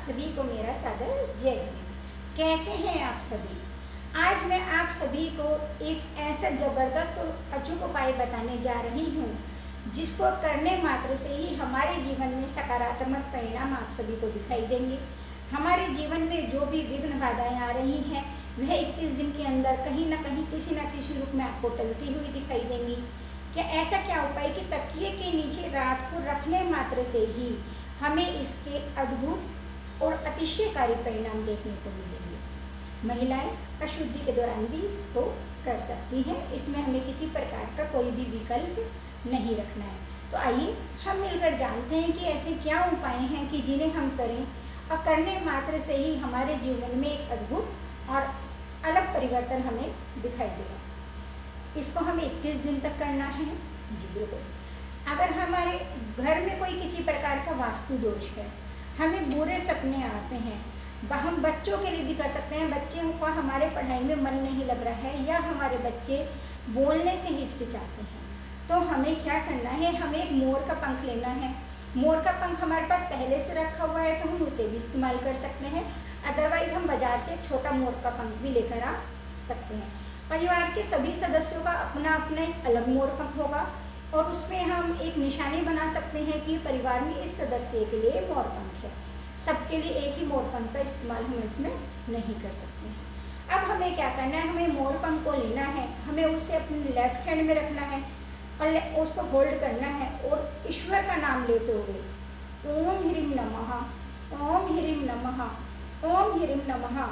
सभी को मेरा सादर जय हिंद। कैसे हैं आप सभी? आज मैं आप सभी को एक ऐसा ज़बरदस्त और अचूक उपाय बताने जा रही हूँ जिसको करने मात्र से ही हमारे जीवन में सकारात्मक परिणाम आप सभी को दिखाई देंगे। हमारे जीवन में जो भी विघ्न बाधाएं आ रही हैं वह 21 दिन के अंदर कहीं ना कहीं किसी न किसी रूप में आपको टलती हुई दिखाई देंगी। ऐसा क्या उपाय कि तकिए के नीचे रात को रखने मात्र से ही हमें इसके अद्भुत और अतिशयकारी परिणाम देखने को मिलेंगे। महिलाएं अशुद्धि के दौरान भी इसको कर सकती हैं। इसमें हमें किसी प्रकार का कोई भी विकल्प नहीं रखना है। तो आइए हम मिलकर जानते हैं कि ऐसे क्या उपाय हैं कि जिन्हें हम करें और करने मात्र से ही हमारे जीवन में एक अद्भुत और अलग परिवर्तन हमें दिखाई देगा। इसको हमें 21 दिन तक करना है। जी बिल्कुल। अगर हमारे घर में कोई किसी प्रकार का वास्तु दोष है, हमें बुरे सपने आते हैं, हम बच्चों के लिए भी कर सकते हैं। बच्चों का हमारे पढ़ाई में मन नहीं लग रहा है या हमारे बच्चे बोलने से हिचकिचाते हैं, तो हमें क्या करना है, हमें एक मोर का पंख लेना है। मोर का पंख हमारे पास पहले से रखा हुआ है तो हम उसे भी इस्तेमाल कर सकते हैं। अदरवाइज हम बाजार से एक छोटा मोर का पंख भी लेकर आ सकते हैं। परिवार के सभी सदस्यों का अपना अपना एक अलग मोर पंख होगा और उसमें हम एक निशानी बना सकते हैं कि परिवार में इस सदस्य के लिए मोर पंख है। सबके लिए एक ही मोर पंख का इस्तेमाल हम इसमें नहीं कर सकते हैं। अब हमें क्या करना है, हमें मोर पंख को लेना है, हमें उसे अपने लेफ्ट हैंड में रखना है और उसको होल्ड करना है और ईश्वर का नाम लेते हुए ओम ह्रीम नमः, ओम ह्रीम नमः, ओम ह्रीम नमः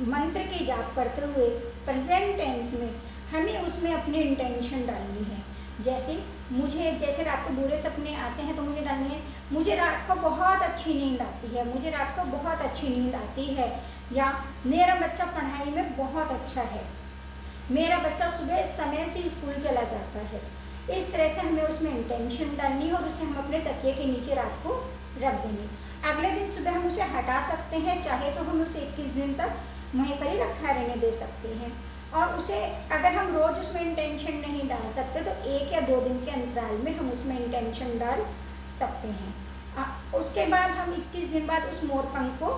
मंत्र के जाप करते हुए प्रेजेंट टेंस में हमें उसमें अपनी इंटेंशन डालनी है। जैसे रात को बुरे सपने आते हैं तो मुझे डालनी है, मुझे रात को बहुत अच्छी नींद आती है, मुझे रात को बहुत अच्छी नींद आती है, या मेरा बच्चा पढ़ाई में बहुत अच्छा है, मेरा बच्चा सुबह समय से स्कूल चला जाता है। इस तरह से हमें उसमें इंटेंशन डालनी है और उसे हम अपने तकिए के नीचे रात को रख देंगे। अगले दिन सुबह हम उसे हटा सकते हैं, चाहे तो हम उसे 21 दिन तक वहीं पर ही रखा रहने दे सकते हैं। और उसे अगर हम रोज़ उसमें इंटेंशन नहीं डाल सकते तो 1 या 2 दिन के अंतराल में हम उसमें इंटेंशन डाल सकते हैं। उसके बाद हम 21 दिन बाद उस मोर पंख को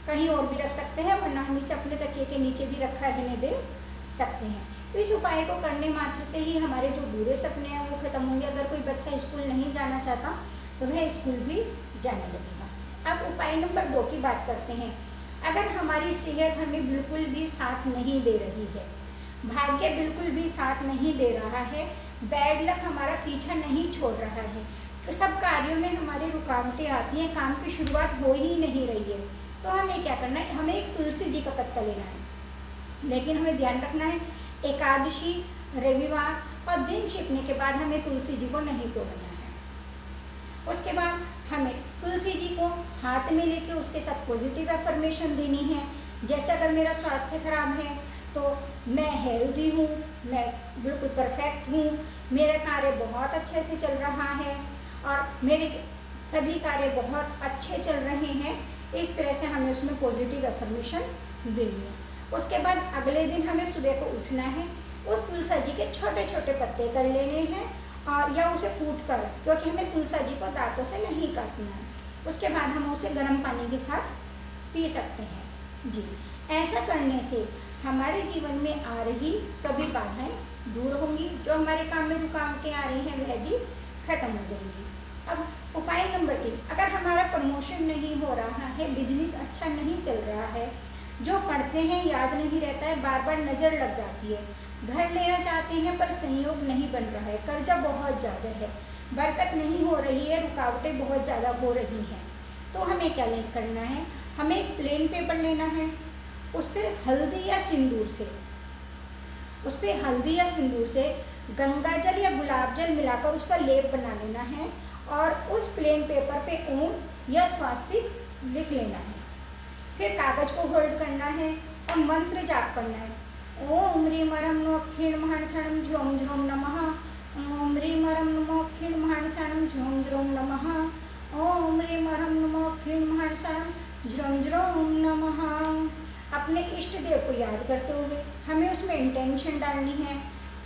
कहीं और भी रख सकते हैं, वरना हम इसे अपने तकिए के नीचे भी रखा रहने दे सकते हैं। तो इस उपाय को करने मात्र से ही हमारे जो बुरे सपने हैं वो खत्म होंगे। अगर कोई बच्चा स्कूल नहीं जाना चाहता तो वह स्कूल भी जाने लगेगा। अब उपाय नंबर 2 की बात करते हैं। अगर हमारी सेहत हमें बिल्कुल भी साथ नहीं दे रही है, भाग्य बिल्कुल भी साथ नहीं दे रहा है, बैड लक हमारा पीछा नहीं छोड़ रहा है, तो सब कार्यों में हमारी रुकावटें आती हैं, काम की शुरुआत हो ही नहीं रही है, तो हमें क्या करना है, हमें एक तुलसी जी का पत्ता लेना है। लेकिन हमें ध्यान रखना है एकादशी, रविवार और दिन छिपने के बाद हमें तुलसी जी को नहीं तोड़ना है। उसके बाद हमें तुलसी जी को हाथ में लेके उसके साथ पॉजिटिव अफर्मेशन देनी है। जैसे अगर मेरा स्वास्थ्य खराब है तो मैं हेल्दी हूँ, मैं बिल्कुल परफेक्ट हूँ, मेरा कार्य बहुत अच्छे से चल रहा है और मेरे सभी कार्य बहुत अच्छे चल रहे हैं। इस तरह से हमें उसमें पॉजिटिव अफर्मेशन देनी है। उसके बाद अगले दिन हमें सुबह को उठना है, उस तुलसी जी के छोटे छोटे पत्ते कर लेने हैं और या उसे कूट कर, क्योंकि हमें तुलसी जी को दांतों से नहीं काटना है। उसके बाद हम उसे गर्म पानी के साथ पी सकते हैं। जी, ऐसा करने से हमारे जीवन में आ रही सभी बाधाएं दूर होंगी, जो हमारे काम में रुकावटें आ रही हैं वह भी खत्म हो जाएंगी। अब उपाय नंबर 3, अगर हमारा प्रमोशन नहीं हो रहा है, बिजनेस अच्छा नहीं चल रहा है, जो पढ़ते हैं याद नहीं रहता है, बार बार नज़र लग जाती है, घर लेना चाहते हैं पर संयोग नहीं बन रहा है, कर्जा बहुत ज़्यादा है, बरकत नहीं हो रही है, रुकावटें बहुत ज़्यादा हो रही हैं, तो हमें क्या करना है, हमें एक प्लेन पेपर लेना है, उस पर हल्दी या सिंदूर से गंगा जल या गुलाब जल मिलाकर उसका लेप बना लेना है और उस प्लेन पेपर पे ओम या स्वास्तिक लिख लेना है। फिर कागज को होल्ड करना है और मंत्र जाप करना है। ओम ह्रीम ह्रम नमो क्षीण महानसणम झ्रोम झ्रोम नमः, ओम ह्रीम ह्रम नमो क्षीण महानसणम झ्रोम झ्रोम नमः, ओम ह्रीम ह्रम नमो क्षीण महानसणम झ्रोम झ्रोम नमः। अपने इष्ट देव को याद करते हुए हमें उसमें इंटेंशन डालनी है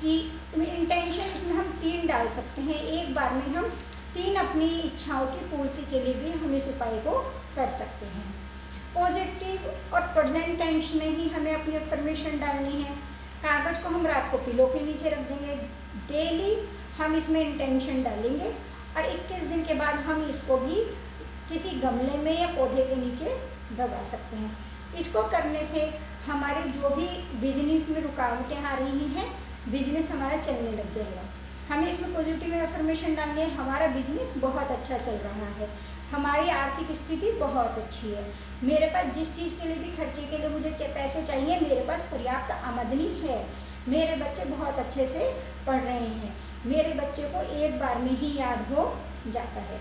कि इंटेंशन इसमें हम 3 डाल सकते हैं, एक बार में हम 3 अपनी इच्छाओं की पूर्ति के लिए भी हम इस उपाय को कर सकते हैं। पॉजिटिव और प्रेजेंट टेंस में ही हमें अपनी अफर्मेशन डालनी है। कागज को हम रात को पिलो के नीचे रख देंगे, डेली हम इसमें इंटेंशन डालेंगे और 21 दिन के बाद हम इसको भी किसी गमले में या पौधे के नीचे दबा सकते हैं। इसको करने से हमारे जो भी बिजनेस में रुकावटें आ रही हैं, बिजनेस हमारा चलने लग जाएगा। हमें इसमें पॉजिटिव अफर्मेशन डालनी है, हमारा बिजनेस बहुत अच्छा चल रहा है, हमारी आर्थिक स्थिति बहुत अच्छी है, मेरे पास जिस चीज़ के लिए भी खर्चे के लिए मुझे पैसे चाहिए, मेरे पास पर्याप्त आमदनी है, मेरे बच्चे बहुत अच्छे से पढ़ रहे हैं, मेरे बच्चे को एक बार में ही याद हो जाता है।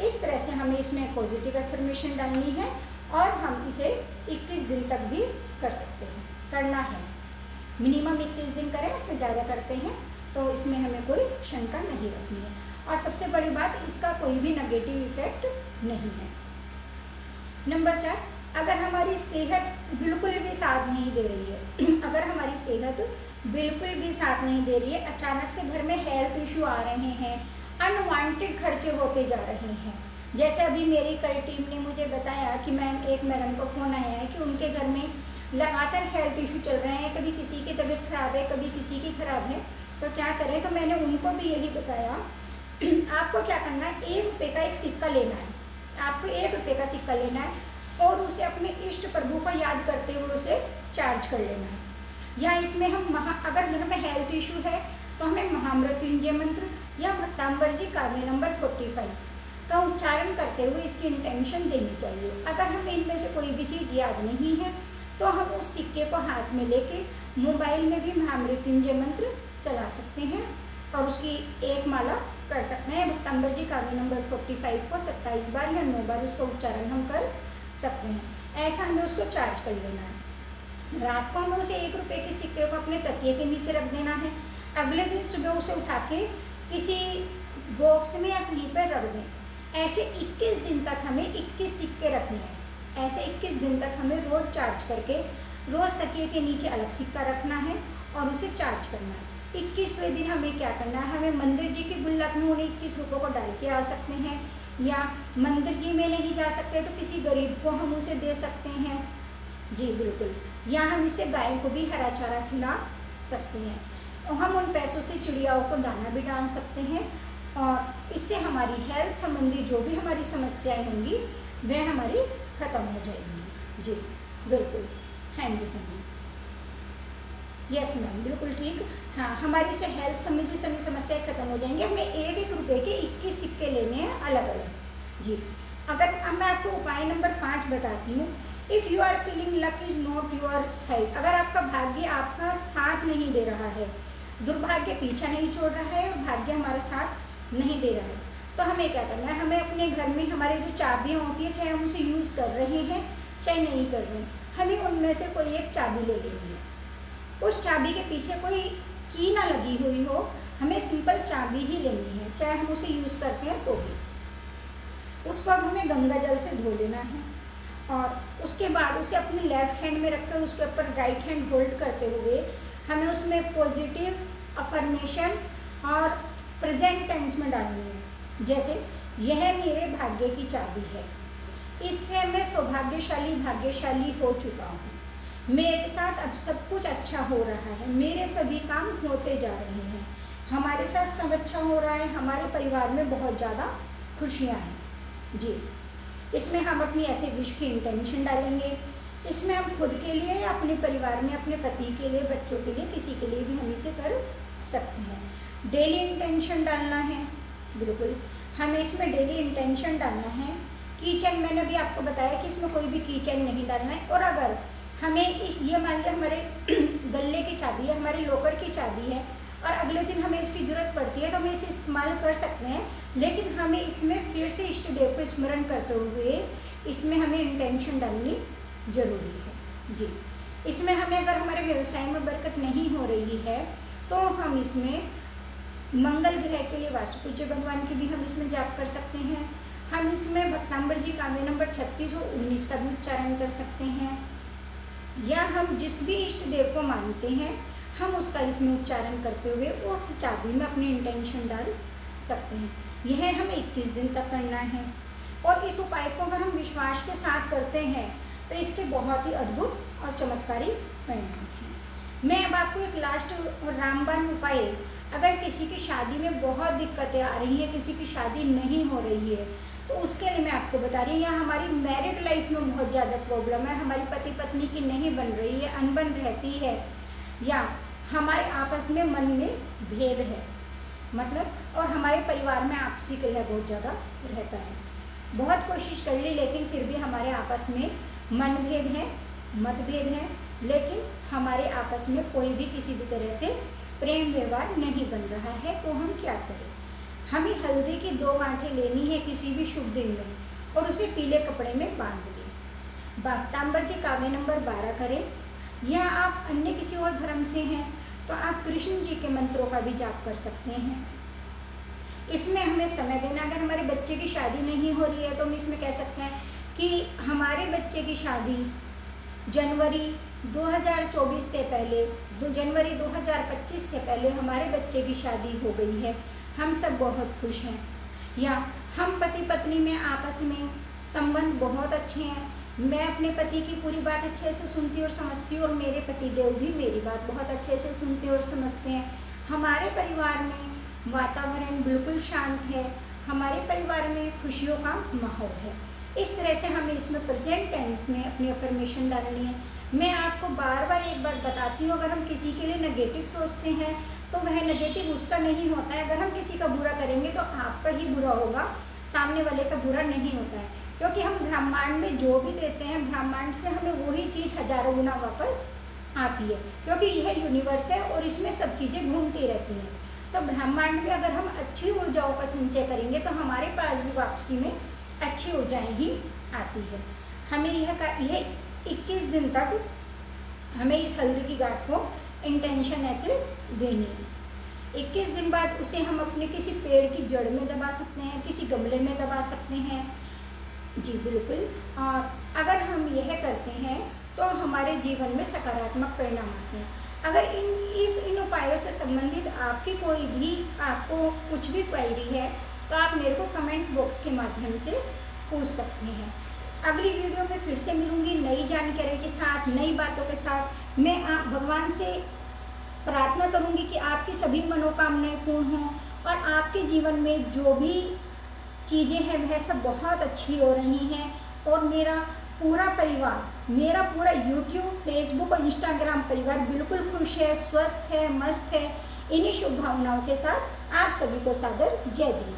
इस तरह से हमें इसमें पॉजिटिव अफर्मेशन डालनी है और हम इसे 21 दिन तक भी कर सकते हैं, करना है। मिनिमम 21 दिन करें, उससे ज़्यादा करते हैं तो इसमें हमें कोई शंका नहीं रखनी है। और सबसे बड़ी बात, इसका कोई भी नेगेटिव इफेक्ट नहीं है। नंबर 4, अगर हमारी सेहत बिल्कुल भी साथ नहीं दे रही है अगर हमारी सेहत बिल्कुल भी साथ नहीं दे रही है, अचानक से घर में हेल्थ इशू आ रहे हैं, अनवांटेड खर्चे होते जा रहे हैं। जैसे अभी मेरी कल टीम ने मुझे बताया कि एक मैडम को फ़ोन आया है कि उनके घर में लगातार हेल्थ इशू चल रहे हैं, कभी किसी की तबीयत खराब है, कभी किसी की खराब है, तो क्या करें। तो मैंने उनको भी यही बताया, आपको क्या करना है, 1 रुपये का एक सिक्का लेना है, आपको 1 रुपये का सिक्का लेना है और उसे अपने इष्ट प्रभु को याद करते हुए उसे चार्ज कर लेना है। या इसमें हम अगर घर में हेल्थ इशू है तो हमें महामृत्युंजय मंत्र या भक्तांबर जी काव्य नंबर 45 का उच्चारण करते हुए इसकी इंटेंशन देनी चाहिए। अगर हमें इनमें से कोई भी चीज़ याद नहीं है तो हम उस सिक्के को हाथ में लेके मोबाइल में भी महामृत्युंजय मंत्र चला सकते हैं और उसकी एक माला कर सकते हैं। भक्तांबर जी काव्य नंबर 45 को 27 बार या 9 बार उसका उच्चारण हम कर सकते हैं। ऐसा हमें उसको चार्ज कर लेना है। रात को हमें उसे 1 रुपये के सिक्के को अपने तकिए के नीचे रख देना है। अगले दिन सुबह उसे उठा के किसी बॉक्स में या कहीं पर रख दें। ऐसे 21 दिन तक हमें 21 सिक्के रखने हैं। ऐसे 21 दिन तक हमें रोज़ चार्ज करके रोज़ तकिए के नीचे अलग सिक्का रखना है और उसे चार्ज करना है। 21वें दिन हमें क्या करना है, हमें मंदिर जी की गुल्लक में उन्हें 21 रुपये को डाल के आ सकते हैं, या मंदिर जी में नहीं जा सकते तो किसी गरीब को हम उसे दे सकते हैं। जी बिल्कुल, या हम इससे गाय को भी हरा चारा खिला सकते हैं और हम उन पैसों से चिड़ियाओं को दाना भी डाल सकते हैं और इससे हमारी हेल्थ संबंधी जो भी हमारी समस्याएं होंगी वह हमारी ख़त्म हो जाएंगी। जी बिल्कुल, हाँ जी हाँ जी, यस मैम, बिल्कुल ठीक। हाँ, हमारी से हेल्थ संबंधी सभी समस्याएं खत्म हो जाएंगी। हमें 1-1 रुपये के 21 सिक्के लेने हैं अलग अलग। जी, अगर अब मैं आपको उपाय नंबर 5 बताती हूँ। If you are feeling luck is not your side, अगर आपका भाग्य आपका साथ नहीं दे रहा है, दुर्भाग्य पीछा नहीं छोड़ रहा है और भाग्य हमारा साथ नहीं दे रहा है, तो हमें क्या करना है, हमें अपने घर में हमारी जो चाबियाँ होती है, चाहे हम उसे यूज़ कर रहे हैं चाहे नहीं कर रहे हैं, हमें उनमें से कोई एक चाबी ले लेनी है। उस चाबी के पीछे कोई की ना लगी हुई हो, हमें सिंपल चाबी ही लेनी है, चाहे हम उसे यूज़ करते हैं तो भी। उसको अब हमें गंगा जल से धो लेना है और उसके बाद उसे अपने लेफ्ट हैंड में रखकर उसके ऊपर राइट हैंड होल्ड करते हुए हमें उसमें पॉजिटिव अफर्मेशन और प्रेजेंट टेंस में डालनी है। जैसे, यह मेरे भाग्य की चाबी है, इससे मैं भाग्यशाली हो चुका हूँ, मेरे साथ अब सब कुछ अच्छा हो रहा है, मेरे सभी काम होते जा रहे हैं, हमारे साथ सब अच्छा हो रहा है, हमारे परिवार में बहुत ज़्यादा खुशियाँ हैं। जी, इसमें हम अपनी ऐसे विश की इंटेंशन डालेंगे। इसमें हम खुद के लिए या अपने परिवार में अपने पति के लिए, बच्चों के लिए, किसी के लिए भी हम इसे कर सकते हैं। डेली इंटेंशन डालना है, बिल्कुल हमें इसमें डेली इंटेंशन डालना है। कीचेन, मैंने भी आपको बताया कि इसमें कोई भी कीचेन नहीं डालना है। और अगर हमें ये मान लिया हमारे गले की चाबी है, हमारे लॉकर की चाबी है और अगले दिन हमें इसकी ज़रूरत पड़ती है तो हम इसे इस्तेमाल कर सकते हैं, लेकिन हमें इसमें फिर से इष्ट देव को स्मरण करते हुए इसमें हमें इंटेंशन डालनी जरूरी है। जी, इसमें हमें अगर हमारे व्यवसाय में बरकत नहीं हो रही है तो हम इसमें मंगल ग्रह के लिए वास्तु पूज्य भगवान की भी हम इसमें जाप कर सकते हैं। हम इसमें भक्तांबर जी काव्य नंबर 36 और 19 का भी उच्चारण कर सकते हैं, या हम जिस भी इष्ट देव को मानते हैं हम उसका इसमें उच्चारण करते हुए उस चाबी में अपनी इंटेंशन डाल सकते हैं। यह हमें 21 दिन तक करना है। और इस उपाय को अगर हम विश्वास के साथ करते हैं तो इसके बहुत ही अद्भुत और चमत्कारी परिणाम हैं। मैं अब आपको एक लास्ट रामबाण उपाय, अगर किसी की शादी में बहुत दिक्कतें आ रही हैं, किसी की शादी नहीं हो रही है, तो उसके लिए मैं आपको बता रही हूँ, या हमारी मैरिड लाइफ में बहुत ज़्यादा प्रॉब्लम है, हमारी पति पत्नी की नहीं बन रही है, अनबन रहती है, या हमारे आपस में मन में भेद है, मतलब, और हमारे परिवार में आपसी कलह बहुत ज़्यादा रहता है। बहुत कोशिश कर ली लेकिन फिर भी हमारे आपस में मनभेद है, मतभेद है, लेकिन हमारे आपस में कोई भी किसी भी तरह से प्रेम व्यवहार नहीं बन रहा है, तो हम क्या करें? हमें हल्दी की 2 गांठें लेनी है किसी भी शुभ दिन में और उसे पीले कपड़े में बांध दें। बागतांबर जी काव्य नंबर 12 करें, या आप अन्य किसी और धर्म से हैं तो आप कृष्ण जी के मंत्रों का भी जाप कर सकते हैं। इसमें हमें समय देना, अगर हमारे बच्चे की शादी नहीं हो रही है तो हम इसमें कह सकते हैं कि हमारे बच्चे की शादी जनवरी 2024 से पहले, जनवरी 2025 से पहले हमारे बच्चे की शादी हो गई है, हम सब बहुत खुश हैं, या हम पति पत्नी में आपस में संबंध बहुत अच्छे हैं, मैं अपने पति की पूरी बात अच्छे से सुनती और समझती हूँ और मेरे पति देव भी मेरी बात बहुत अच्छे से सुनते और समझते हैं, हमारे परिवार में वातावरण बिल्कुल शांत है, हमारे परिवार में खुशियों का माहौल है। इस तरह से हमें इसमें प्रेजेंट टेंस में अपनी अफर्मेशन डालनी है। मैं आपको बार बार एक बात बताती हूँ, अगर हम किसी के लिए नेगेटिव सोचते हैं तो वह नेगेटिव उसका नहीं होता है, अगर हम किसी का बुरा करेंगे तो आपका ही बुरा होगा, सामने वाले का बुरा नहीं होता है, क्योंकि हम ब्रह्मांड में जो भी देते हैं ब्रह्मांड से हमें वही चीज़ हजारों गुना वापस आती है, क्योंकि यह यूनिवर्स है और इसमें सब चीज़ें घूमती रहती हैं। तो ब्रह्मांड में अगर हम अच्छी ऊर्जाओं का संचय करेंगे तो हमारे पास भी वापसी में अच्छी ऊर्जाएं ही आती है। हमें यह 21 दिन तक हमें इस हल्दी की गांठ को इंटेंशन ऐसे देनी है। 21 दिन बाद उसे हम अपने किसी पेड़ की जड़ में दबा सकते हैं, किसी गमले में दबा सकते हैं, जी बिल्कुल। और अगर हम यह करते हैं तो हमारे जीवन में सकारात्मक परिणाम आते हैं। अगर इन उपायों से संबंधित आपकी कोई भी आपको कुछ भी क्वेरी है तो आप मेरे को कमेंट बॉक्स के माध्यम से पूछ सकते हैं। अगली वीडियो में फिर से मिलूंगी नई जानकारी के साथ, नई बातों के साथ। मैं भगवान से प्रार्थना करूंगी कि आपकी सभी मनोकामनाएं पूर्ण हों और आपके जीवन में जो भी चीज़ें हैं वह सब बहुत अच्छी हो रही हैं, और मेरा पूरा परिवार, मेरा पूरा YouTube, फेसबुक और इंस्टाग्राम परिवार बिल्कुल खुश है, स्वस्थ है, मस्त है। इन्हीं शुभ भावनाओं के साथ आप सभी को सादर जय जय।